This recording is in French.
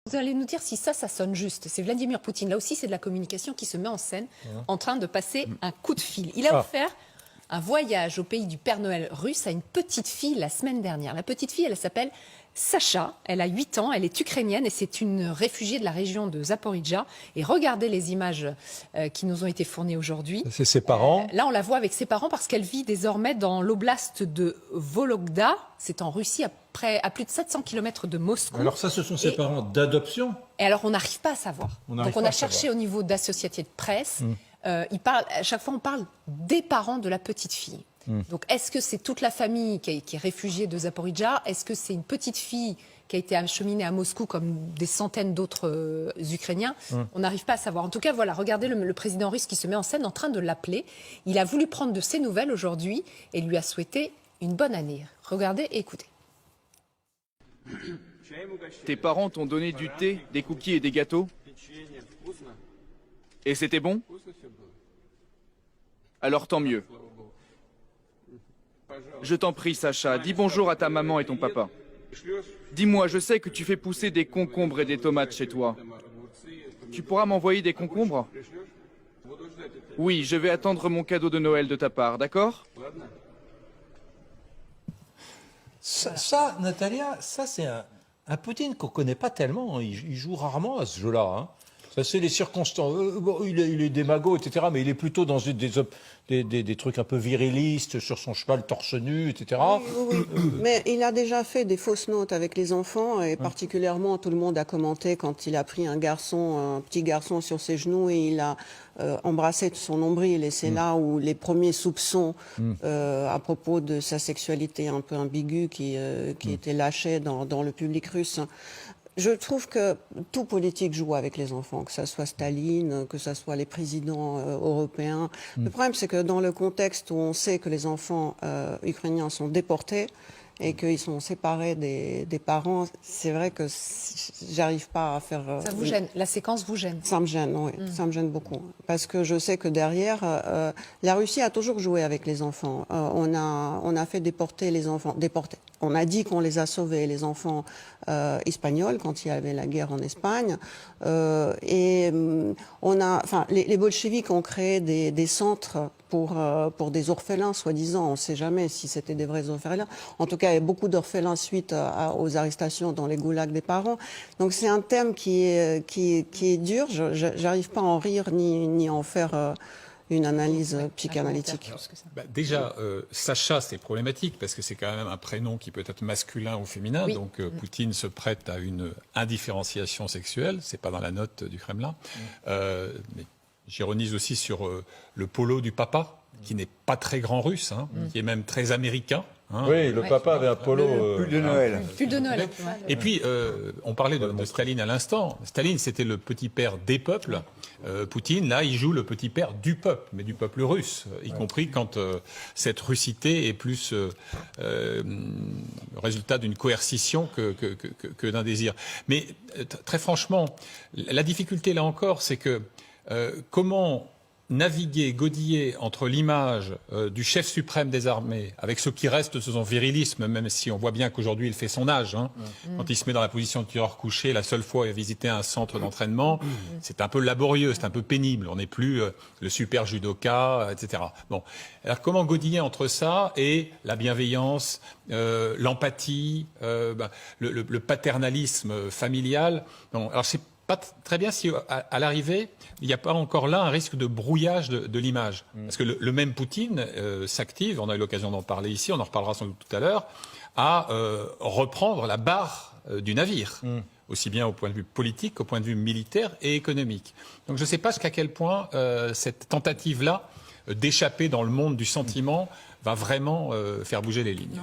Vous allez nous dire si ça sonne juste. C'est Vladimir Poutine. Là aussi, c'est de la communication qui se met en scène en train de passer un coup de fil. Il a offert un voyage au pays du Père Noël russe à une petite fille la semaine dernière. La petite fille, elle s'appelle Sacha, elle a 8 ans, elle est ukrainienne et c'est une réfugiée de la région de Zaporizhzhia. Et regardez les images qui nous ont été fournies aujourd'hui. C'est ses parents. Là, on la voit avec ses parents parce qu'elle vit désormais dans l'oblast de Vologda. C'est en Russie, à plus de 700 km de Moscou. Alors ça, ce sont ses parents d'adoption? Et alors, on n'arrive pas à savoir. Donc, on a cherché au niveau d'Associated Press. À chaque fois, on parle des parents de la petite fille. Donc, est-ce que c'est toute la famille qui est réfugiée de Zaporizhzhia? Est-ce que c'est une petite fille qui a été acheminée à Moscou comme des centaines d'autres Ukrainiens? On n'arrive pas à savoir. En tout cas, voilà, regardez le président russe qui se met en scène en train de l'appeler. Il a voulu prendre de ses nouvelles aujourd'hui et lui a souhaité une bonne année. Regardez et écoutez. Tes parents t'ont donné du thé, des cookies et des gâteaux? Et c'était bon? Alors tant mieux. Je t'en prie, Sacha, dis bonjour à ta maman et ton papa. Dis-moi, je sais que tu fais pousser des concombres et des tomates chez toi. Tu pourras m'envoyer des concombres? Oui, je vais attendre mon cadeau de Noël de ta part, d'accord? Ça, Natalia, ça c'est un Poutine qu'on ne connaît pas tellement. Il joue rarement à ce jeu-là. Hein. Ça, c'est les circonstances. Bon, il est démago, etc. Mais il est plutôt dans des trucs un peu virilistes, sur son cheval torse nu, etc. Oui. Mais il a déjà fait des fausses notes avec les enfants. Et particulièrement, tout le monde a commenté quand il a pris un petit garçon sur ses genoux et il a embrassé son nombril. Et c'est là où les premiers soupçons à propos de sa sexualité un peu ambiguë qui était lâchée dans le public russe. Je trouve que tout politique joue avec les enfants, que ce soit Staline, que ce soit les présidents européens. Le problème, c'est que dans le contexte où on sait que les enfants ukrainiens sont déportés et qu'ils sont séparés des parents, c'est vrai que j'arrive pas à faire... Ça vous gêne? La séquence vous gêne? Ça me gêne, oui. Ça me gêne beaucoup. Parce que je sais que derrière, la Russie a toujours joué avec les enfants. On a fait déporter les enfants... Déporter. On a dit qu'on les a sauvés, les enfants espagnols, quand il y avait la guerre en Espagne. Les bolcheviks ont créé des centres pour des orphelins, soi-disant. On ne sait jamais si c'était des vrais orphelins. En tout cas, il y a beaucoup d'orphelins suite aux arrestations dans les goulags des parents. Donc c'est un thème qui est dur. J'arrive pas à en rire ni en faire... une analyse psychanalytique. Déjà, Sacha, c'est problématique parce que c'est quand même un prénom qui peut être masculin ou féminin. Oui. Donc Poutine se prête à une indifférenciation sexuelle. C'est pas dans la note du Kremlin. Mais j'ironise aussi sur le polo du papa, qui n'est pas très grand russe, qui est même très américain. Oui, le papa avait un polo... Plus de Noël. Plus de Noël. Et puis, on parlait de Staline à l'instant. Staline, c'était le petit père des peuples. Poutine, là, il joue le petit père du peuple, mais du peuple russe, y compris quand cette russité est plus résultat d'une coercition que d'un désir. Mais très franchement, la difficulté, là encore, c'est que comment naviguer, godiller entre l'image du chef suprême des armées, avec ce qui reste de son virilisme, même si on voit bien qu'aujourd'hui il fait son âge, quand il se met dans la position de tireur couché, la seule fois il a visité un centre d'entraînement, c'est un peu laborieux, c'est un peu pénible, on n'est plus le super judoka, etc. Bon, alors comment godiller entre ça et la bienveillance, l'empathie, le paternalisme familial? Bon, alors c'est pas très bien si, à l'arrivée, il n'y a pas encore là un risque de brouillage de l'image. Parce que le même Poutine s'active, on a eu l'occasion d'en parler ici, on en reparlera sans doute tout à l'heure, à reprendre la barre du navire, aussi bien au point de vue politique qu'au point de vue militaire et économique. Donc je ne sais pas jusqu'à quel point cette tentative-là d'échapper dans le monde du sentiment va vraiment faire bouger les lignes.